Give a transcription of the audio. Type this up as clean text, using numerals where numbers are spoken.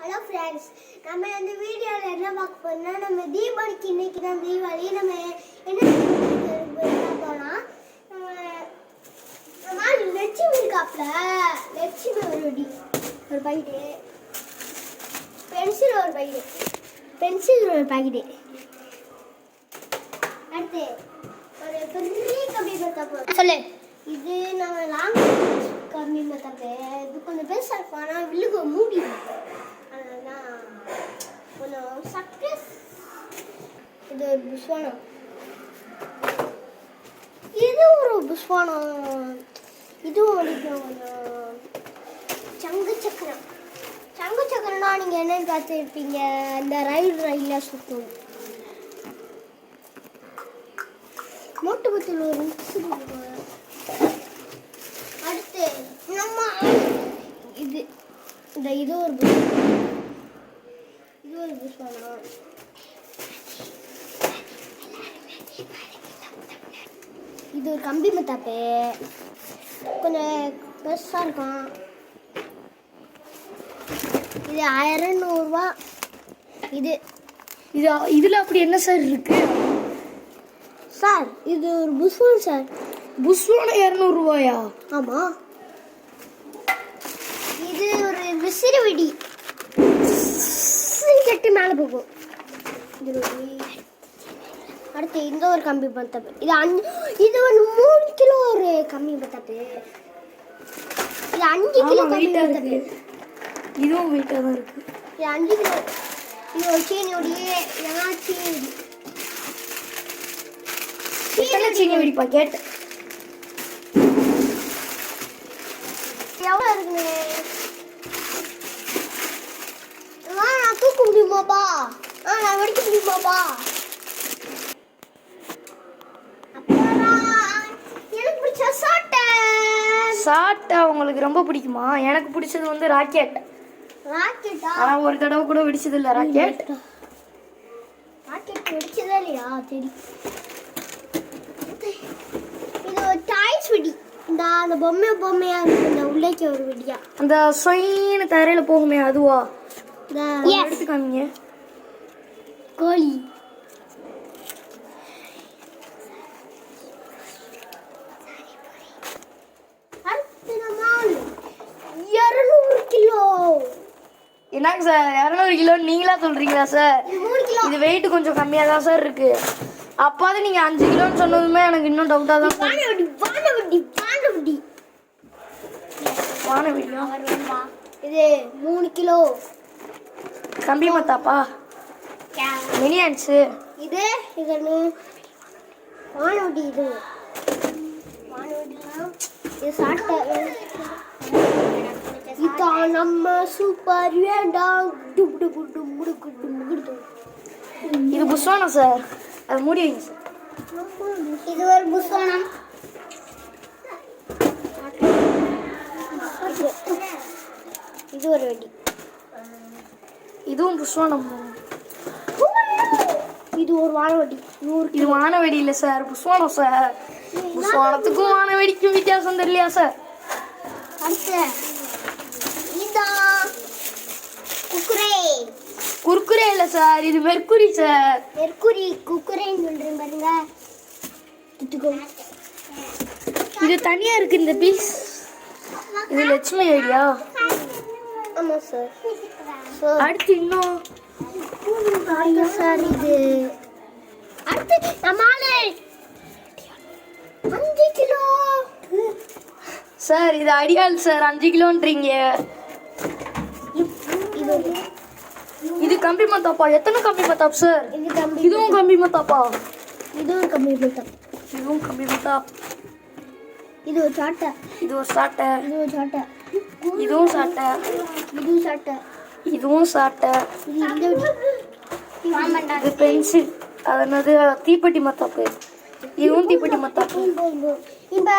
Hello friends, நம்ம இந்த வீடியோவில் என்ன பார்க்க போறோம்னா, நம்ம தீபாவளிக்கு இன்னைக்கு தான் தீபாவளி. நம்ம என்ன போனால் நம்ம லட்சுமி இருக்காப்புல, லட்சுமி ஒரு வெடி, ஒரு பாக்கெட்டு பென்சில், ஒரு பாக்கெட்டு பென்சில், ஒரு பாக்கெட்டு. அடுத்து ஒரு பெரிய கம்பி பார்த்தா சொல்லு. இது நம்ம லாங் கம்மி பார்த்தாப்பே, இது கொஞ்சம் பெருசாக இருக்கும். ஆனால் வில்லுக்கு மூடி அதெல்லாம் கொஞ்சம் சக்ஸஸ். இது ஒரு புஷ்வானம், இது ஒரு புஷ்வானம். இதுவும் வலிக்கும் கொஞ்சம். சங்கு சக்கரம், சங்கு சக்கரம்னா நீங்கள் என்னன்னு பார்த்துருப்பீங்க, இந்த ரயிலில் சுற்றும். மோட்டு பத்தில் ஒரு அடுத்து நம்ம இது இது ஒரு புஷ்வானம். இது ஒரு கம்பி மத்தாப்பு, கொஞ்சம் பெருசாக இருக்கும். இது 1100 இது இதில் அப்படி என்ன சார் இருக்கு சார்? இது ஒரு புஷ்வானம் சார். புஷ்வானம் 200 ஆமாம். இது ஒரு விசிறி வெடி, கட்டி மேலே போகும். அடுத்து இந்த ஒரு கம்பி பத்தாப்பு. இது ஒரு 3 கிலோ ஒரு கம்பி பத்தாப்பு. இது 5 கிலோ கம்பி பத்தாப்பு. இதுவும் வெயிட்டாக தான் இருக்கு. இது 5 கிலோ. இது ஒரு சீனியோடைய சீனி வெடி பாக்கெட் எவ்வளோ இருக்குங்க? நான் தூக்க முடியுமாப்பா? நான் வெடிக்க முடியுமாப்பா? எனக்கு பிடிச்ச சாட்டை உங்களுக்கு ரொம்ப பிடிக்குமா? எனக்கு பிடிச்சது வந்து ராக்கெட். ராக்கெட்டா? ஆனால் ஒரு தடவை கூட வெடிச்சது இல்லை ராக்கெட். ராக்கெட் வெடிச்சதே இல்லையா? சரி. இது ஒரு டாய்ஸ் வெடி. அந்த பொம்மையா இருக்கு, இந்த உள்ளேக்கு ஒரு வெடியா. அந்த சொயின்னு தரையில் போகுமே அதுவா? எடுத்துக்காமீங்க. கோழி. அடுத்து நம்ம 200 கிலோ. என்னங்க சார் 200 கிலோ நீங்களா சொல்றீங்களா சார்? 3 கிலோ. இது வெயிட் கொஞ்சம் கம்மியாக தான் சார் இருக்கு. அப்பாவது நீங்க 5 கிலோன்னு சொன்னதுமே எனக்கு இன்னும் டவுட்டா தான். வானவெடியா? இது 3 கிலோ கம்பி மத்தாப்பா, மினியன்ஸு. இது வானவெடி. இது வானவெடினா இது சாட்டை. இதான் நம்ம சூப்பர் வேண்டாம். இது புஷ்வானம் சார், அது மூடி வைங்க சார். இது ஒரு புஷ்வானம். இது ஒரு வெடி. இதுவும் புஷ்வானம். இது ஒரு வானவெடி. இது வானவெடி இல்லை சார், புஷ்வானம் சார். புஷ்வானத்துக்கும் வானவெடிக்கும் வித்தியாசம் தெரியலையா சார்? அடுத்து இதான் குர்குரே இல்லை சார், இது மெர்க்குரி சார். மெர்க்குரி குக்குரேன்னு சொல்றேன் பாருங்க. இது தனியா இருக்கு இந்த பீஸ். இது லட்சுமி ஐடியா. ஆமா சார். அடுத்து இன்னும் சார் இது அடுத்து நம்மால 5 கிலோ சார். இது அடியால் சார், 5 கிலோன்றீங்க. இது கம்பி மத்தாப்பா. எத்தனை கம்பி மத்தாப் சார்? இதுவும் கம்பி மத்தாப்பா. இதுவும் கம்பி மத்தாப். இதுவும் கம்பி மத்தாப். இது ஒரு சாட்டை. இது ஒரு சாட்டை. இது ஒரு சாட்டை. இதுவும் சாட்டை. இதுவும் சாட்டை. இதுவும் சாட்டை. இது பென்சில். அது என்னது? தீப்பெட்டி மத்தாப்பு. இதுவும் தீப்பெட்டி மத்தாப்பு. இப்போ